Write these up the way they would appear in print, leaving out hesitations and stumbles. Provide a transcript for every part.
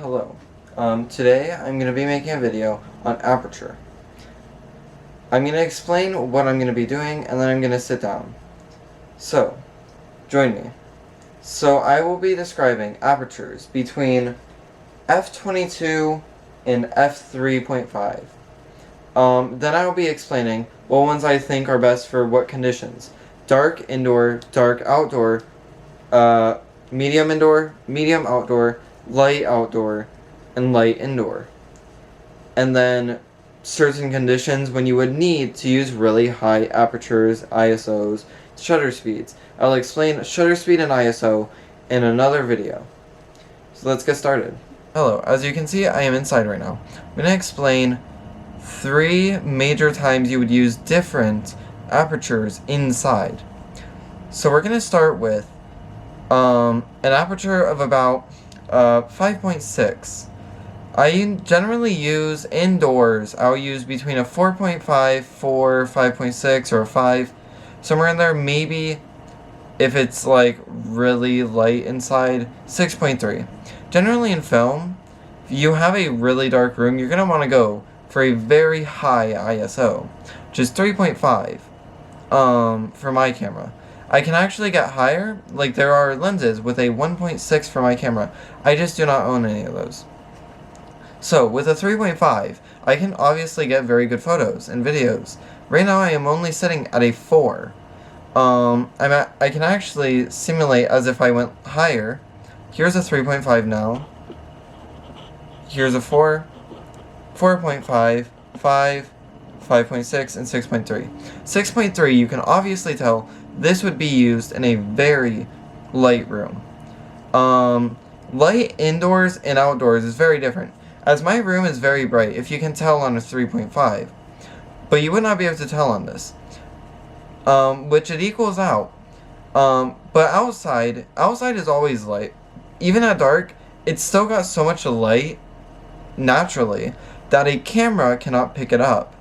Hello. Today I'm going to be making a video on Aperture. I'm going to explain what I'm going to be doing and then I'm going to sit down. So, join me. So I will be describing apertures between f22 and f3.5. Then I will be explaining what ones I think are best for what conditions. Dark indoor, dark outdoor, medium indoor, medium outdoor, light outdoor, and light indoor. And then certain conditions when you would need to use really high apertures, ISOs, shutter speeds. I'll explain shutter speed and ISO in another video. So let's get started. Hello, as you can see I am inside right now. I'm going to explain 3 major times you would use different apertures inside. So we're going to start with an aperture of about 5.6. I generally use indoors. I'll use between a 4.5, 4, 5.6, or a 5. Somewhere in there, maybe if it's like really light inside, 6.3. Generally in film, if you have a really dark room, you're going to want to go for a very high ISO, which is 3.5 for my camera. I can actually get higher, like there are lenses with a 1.6 for my camera. I just do not own any of those. So with a 3.5, I can obviously get very good photos and videos. Right now I am only sitting at a 4. I can actually simulate as if I went higher. Here's a 3.5 now. Here's a 4, 4.5, 5, 5.6, and 6.3. 6.3, you can obviously tell this would be used in a very light room. Light indoors and outdoors is very different, as my room is very bright, if you can tell on a 3.5. But you would not be able to tell on this. Which it equals out. But outside is always light. Even at dark, it's still got so much light, naturally, that a camera cannot pick it up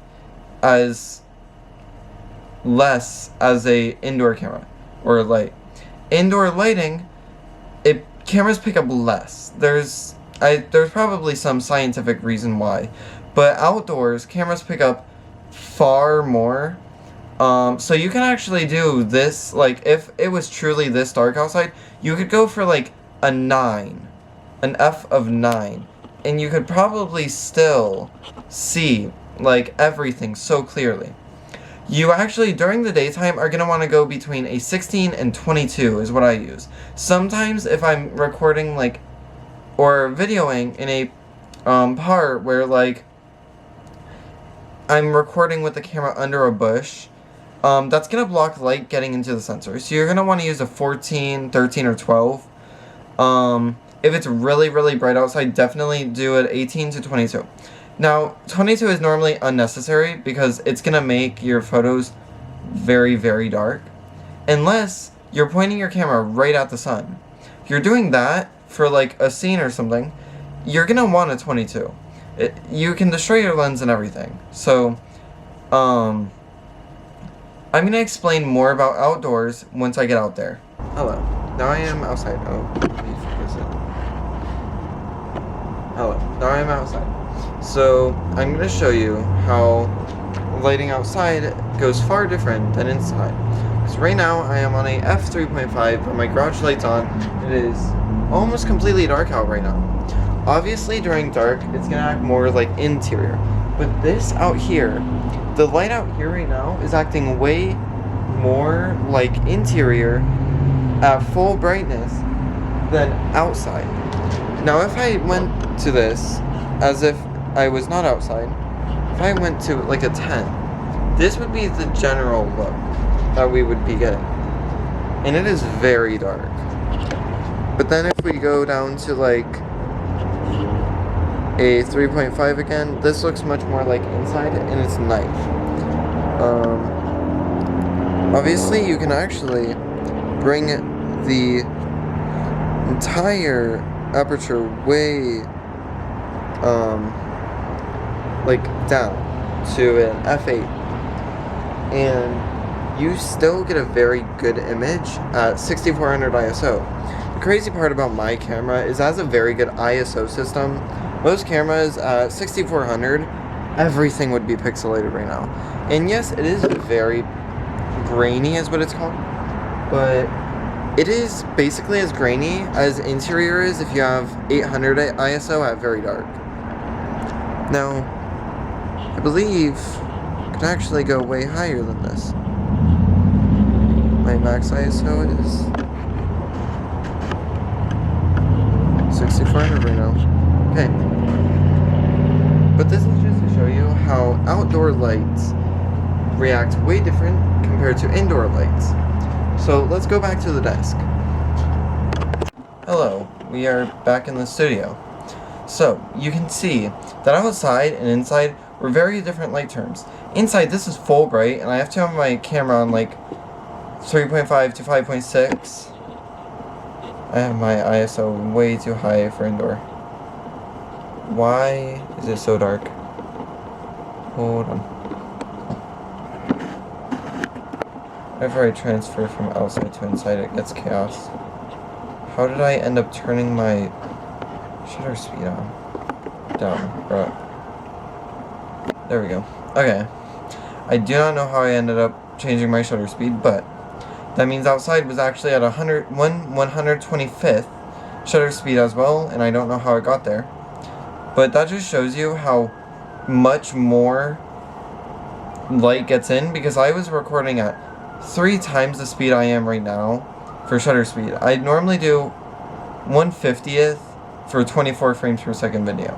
as less as a indoor camera or light. Indoor lighting, cameras pick up less. There's probably some scientific reason why, but outdoors cameras pick up far more. So you can actually do this, like if it was truly this dark outside, you could go for like a 9, an f of 9, and you could probably still see like everything so clearly. You actually, during the daytime, are going to want to go between a 16 and 22 is what I use. Sometimes if I'm recording, like, or videoing in a part where, like, I'm recording with the camera under a bush, that's going to block light getting into the sensor. So you're going to want to use a 14, 13, or 12. If it's really, really bright outside, definitely do it 18 to 22. Now, 22 is normally unnecessary because it's going to make your photos very, very dark. Unless you're pointing your camera right at the sun. If you're doing that for like a scene or something, you're going to want a 22. You can destroy your lens and everything. So, I'm going to explain more about outdoors once I get out there. Hello. Now I am outside. Oh, let me focus it. Hello. Now I am outside. So, I'm going to show you how lighting outside goes far different than inside. Because right now, I am on a f3.5, but my garage light's on. It is almost completely dark out right now. Obviously, during dark, it's going to act more like interior. But this out here, the light out here right now is acting way more like interior at full brightness than outside. Now, if I went to this as if I was not outside, if I went to like a 10, this would be the general look that we would be getting. And it is very dark. But then if we go down to like a 3.5 again, this looks much more like inside and it's night. Obviously you can actually bring the entire aperture way like down to an f8, and you still get a very good image at 6400 ISO. The crazy part about my camera is it has a very good ISO system. Most cameras at 6400, everything would be pixelated right now. And yes, it is very grainy is what it's called, but it is basically as grainy as interior is if you have 800 ISO at very dark. Now, I believe I could actually go way higher than this. My max ISO is 6400 right now. Okay. But this is just to show you how outdoor lights react way different compared to indoor lights. So let's go back to the desk. Hello, we are back in the studio. So you can see that outside and inside were very different light terms. Inside this is full bright and I have to have my camera on like 3.5 to 5.6. I have my ISO way too high for indoor. Why is it so dark? Hold on. Whenever I transfer from outside to inside, it gets chaos. How did I end up turning my shutter speed on? Down, or up? There we go. Okay. I do not know how I ended up changing my shutter speed, but that means outside was actually at 125th shutter speed as well, and I don't know how it got there. But that just shows you how much more light gets in, because I was recording at 3 times the speed I am right now for shutter speed. I normally do 1/50th for 24 frames per second video.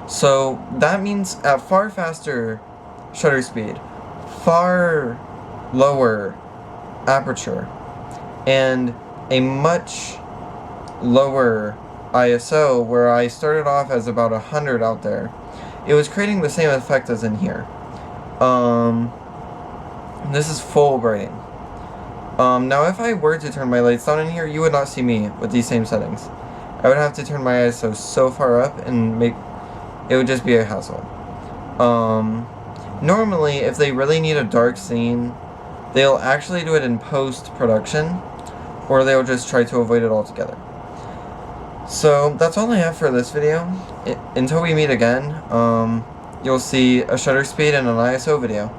So that means at far faster shutter speed, far lower aperture, and a much lower ISO, where I started off as about 100 out there, it was creating the same effect as in here. This is full brighting. Now if I were to turn my lights down in here, you would not see me with these same settings. I would have to turn my ISO so far up and it would just be a hassle. Normally, if they really need a dark scene, they'll actually do it in post-production, or they'll just try to avoid it altogether. So that's all I have for this video. Until we meet again, you'll see a shutter speed and an ISO video.